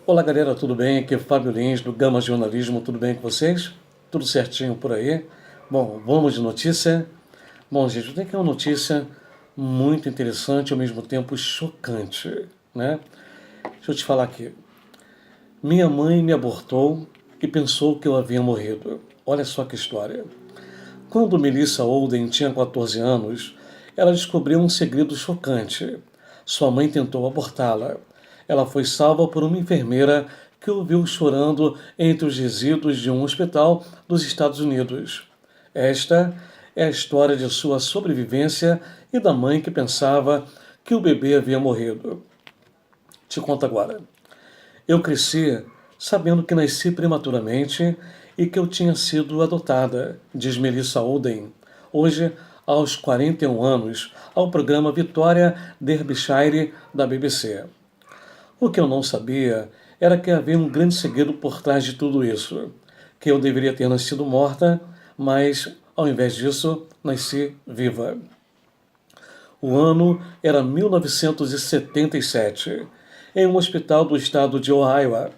Olá galera, tudo bem? Aqui é Fábio Lins do Gama Jornalismo, tudo bem com vocês? Tudo certinho por aí? Bom, vamos de notícia? Bom, gente, eu tenho aqui uma notícia muito interessante e ao mesmo tempo chocante, né? Deixa eu te falar aqui. Minha mãe me abortou e pensou que eu havia morrido. Olha só que história. Quando Melissa Olden tinha 14 anos, ela descobriu um segredo chocante. Sua mãe tentou abortá-la. Ela foi salva por uma enfermeira que ouviu chorando entre os resíduos de um hospital dos Estados Unidos. Esta é a história de sua sobrevivência e da mãe que pensava que o bebê havia morrido. Te conto agora. Eu cresci sabendo que nasci prematuramente e que eu tinha sido adotada, diz Melissa Olden, hoje aos 41 anos, ao programa Vitória Derbyshire da BBC. O que eu não sabia era que havia um grande segredo por trás de tudo isso, que eu deveria ter nascido morta, mas, ao invés disso, nasci viva. O ano era 1977, em um hospital do estado de Ohio,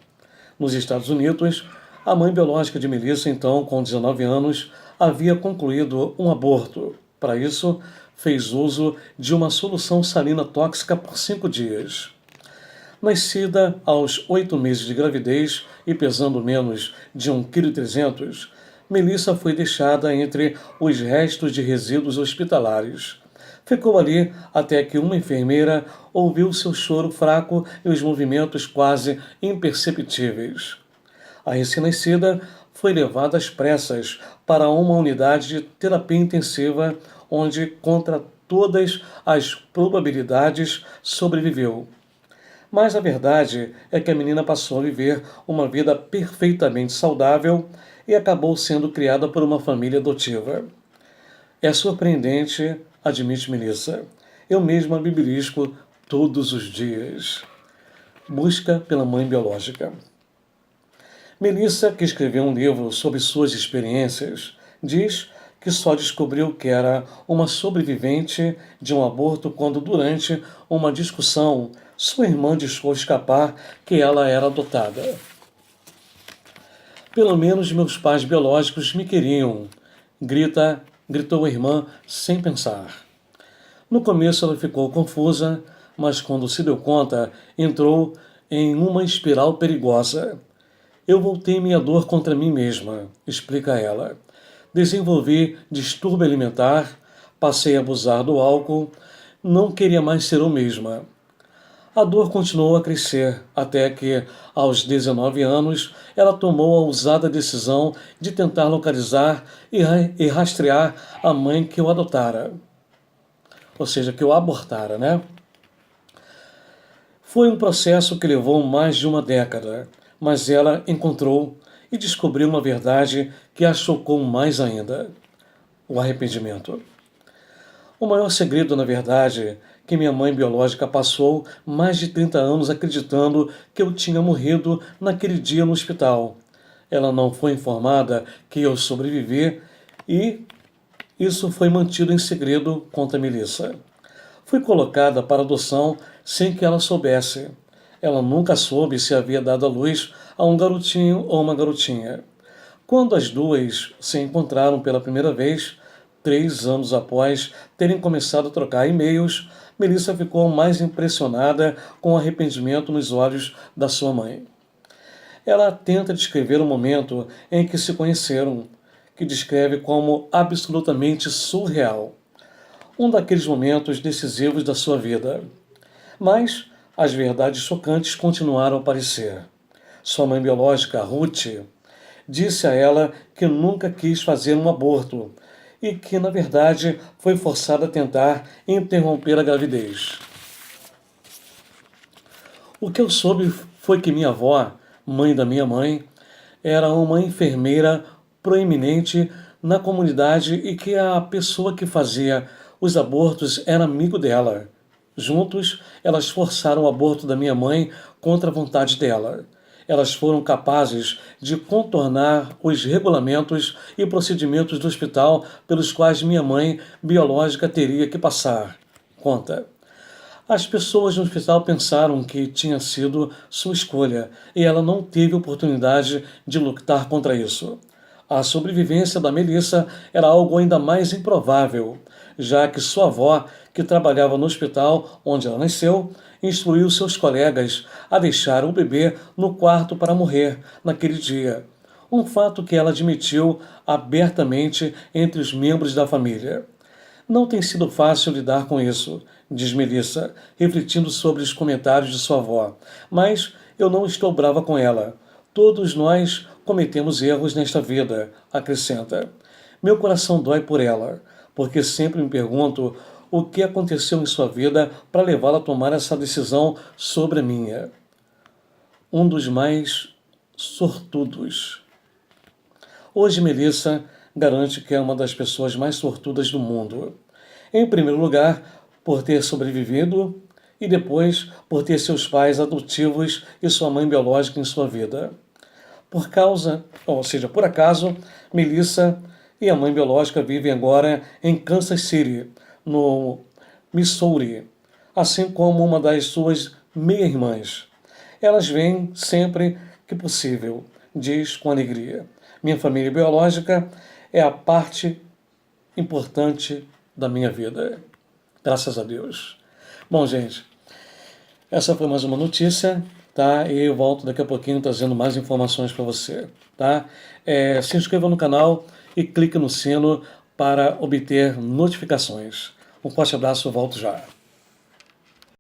nos Estados Unidos. A mãe biológica de Melissa, então, com 19 anos, havia concluído um aborto. Para isso, fez uso de uma solução salina tóxica por 5 dias. Nascida aos 8 meses de gravidez e pesando menos de 1,3 kg, Melissa foi deixada entre os restos de resíduos hospitalares. Ficou ali até que uma enfermeira ouviu seu choro fraco e os movimentos quase imperceptíveis. A recém-nascida foi levada às pressas para uma unidade de terapia intensiva, onde, contra todas as probabilidades, sobreviveu. Mas a verdade é que a menina passou a viver uma vida perfeitamente saudável e acabou sendo criada por uma família adotiva. É surpreendente, admite Melissa. Eu mesma me belisco todos os dias. Busca pela mãe biológica. Melissa, que escreveu um livro sobre suas experiências, diz que só descobriu que era uma sobrevivente de um aborto quando, durante uma discussão, sua irmã deixou escapar que ela era adotada. Pelo menos meus pais biológicos me queriam, gritou a irmã sem pensar. No começo ela ficou confusa, mas quando se deu conta, entrou em uma espiral perigosa. Eu voltei minha dor contra mim mesma, explica ela. Desenvolvi distúrbio alimentar, passei a abusar do álcool, não queria mais ser eu mesma. A dor continuou a crescer, até que, aos 19 anos, ela tomou a ousada decisão de tentar localizar e rastrear a mãe que o adotara. Ou seja, que o abortara, né? Foi um processo que levou mais de uma década, mas ela encontrou e descobriu uma verdade que a chocou mais ainda: o arrependimento. O maior segredo, na verdade, que minha mãe biológica passou mais de 30 anos acreditando que eu tinha morrido naquele dia no hospital. Ela não foi informada que eu sobrevivi e isso foi mantido em segredo contra Melissa. Fui colocada para adoção sem que ela soubesse. Ela nunca soube se havia dado à luz a um garotinho ou uma garotinha. Quando as duas se encontraram pela primeira vez, 3 anos após terem começado a trocar e-mails, Melissa ficou mais impressionada com o arrependimento nos olhos da sua mãe. Ela tenta descrever o momento em que se conheceram, que descreve como absolutamente surreal. Um daqueles momentos decisivos da sua vida. Mas as verdades chocantes continuaram a aparecer. Sua mãe biológica, Ruth, disse a ela que nunca quis fazer um aborto e que, na verdade, foi forçada a tentar interromper a gravidez. O que eu soube foi que minha avó, mãe da minha mãe, era uma enfermeira proeminente na comunidade e que a pessoa que fazia os abortos era amigo dela. Juntos, elas forçaram o aborto da minha mãe contra a vontade dela. Elas foram capazes de contornar os regulamentos e procedimentos do hospital pelos quais minha mãe biológica teria que passar. Conta. As pessoas no hospital pensaram que tinha sido sua escolha e ela não teve oportunidade de lutar contra isso. A sobrevivência da Melissa era algo ainda mais improvável, já que sua avó, que trabalhava no hospital onde ela nasceu, instruiu seus colegas a deixar o bebê no quarto para morrer naquele dia. Um fato que ela admitiu abertamente entre os membros da família. Não tem sido fácil lidar com isso, diz Melissa, refletindo sobre os comentários de sua avó. Mas eu não estou brava com ela. Todos nós cometemos erros nesta vida, acrescenta. Meu coração dói por ela, porque sempre me pergunto o que aconteceu em sua vida para levá-la a tomar essa decisão sobre a minha. Um dos mais sortudos. Hoje, Melissa garante que é uma das pessoas mais sortudas do mundo. Em primeiro lugar, por ter sobrevivido e depois por ter seus pais adotivos e sua mãe biológica em sua vida. Por acaso, Melissa e a mãe biológica vivem agora em Kansas City, no Missouri, assim como uma das suas meia-irmãs. Elas vêm sempre que possível, diz com alegria. Minha família biológica é a parte importante da minha vida. Graças a Deus. Bom, gente, essa foi mais uma notícia, tá? E eu volto daqui a pouquinho trazendo mais informações para você, tá? Se inscreva no canal e clique no sino para obter notificações. Um forte abraço, eu volto já.